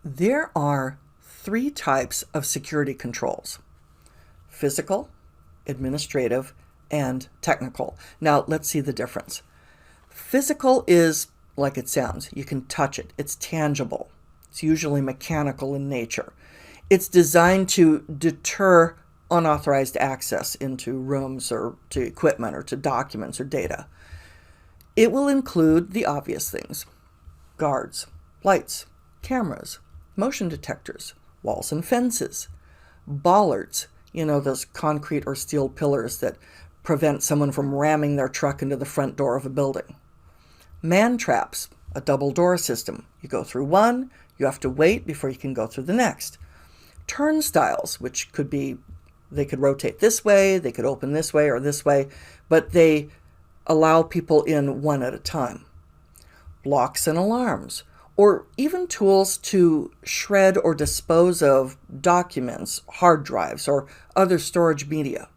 There are three types of security controls: physical, administrative, and technical. Now, let's see the difference. Physical is like it sounds. You can touch it. It's tangible. It's usually mechanical in nature. It's designed to deter unauthorized access into rooms or to equipment or to documents or data. It will include the obvious things: guards, lights, cameras, motion detectors, walls and fences, bollards, those concrete or steel pillars that prevent someone from ramming their truck into the front door of a building. Man traps, a double door system. You go through one, you have to wait before you can go through the next. Turnstiles, which they could rotate this way, they could open this way or this way, but they allow people in one at a time. Locks and alarms, or even tools to shred or dispose of documents, hard drives, or other storage media.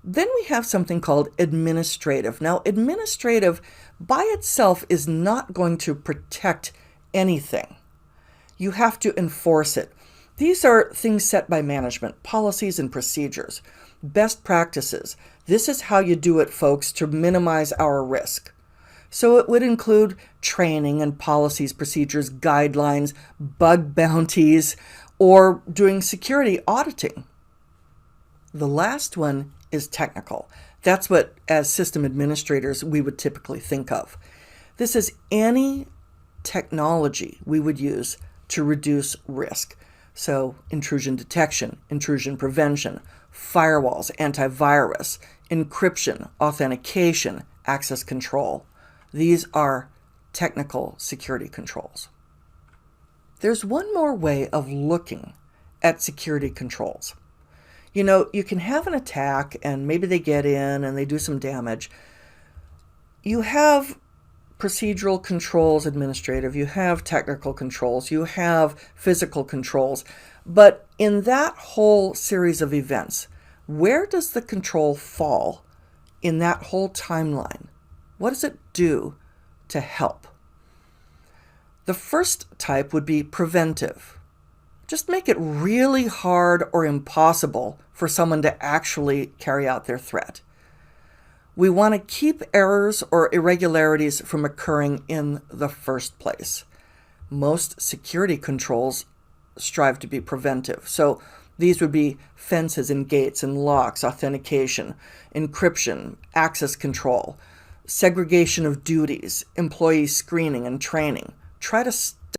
Then we have something called administrative. Now, administrative by itself is not going to protect anything. You have to enforce it. These are things set by management, policies and procedures, best practices. This is how you do it, folks, to minimize our risk. So it would include training and policies, procedures, guidelines, bug bounties, or doing security auditing. The last one is technical. That's what, as system administrators, we would typically think of. This is any technology we would use to reduce risk. So intrusion detection, intrusion prevention, firewalls, antivirus, encryption, authentication, access control. These are technical security controls. There's one more way of looking at security controls. You can have an attack and maybe they get in and they do some damage. You have procedural controls, administrative, you have technical controls, you have physical controls. But in that whole series of events, where does the control fall in that whole timeline? What does it do to help? The first type would be preventive. Just make it really hard or impossible for someone to actually carry out their threat. We want to keep errors or irregularities from occurring in the first place. Most security controls strive to be preventive. So these would be fences and gates and locks, authentication, encryption, access control, segregation of duties, employee screening and training. Try to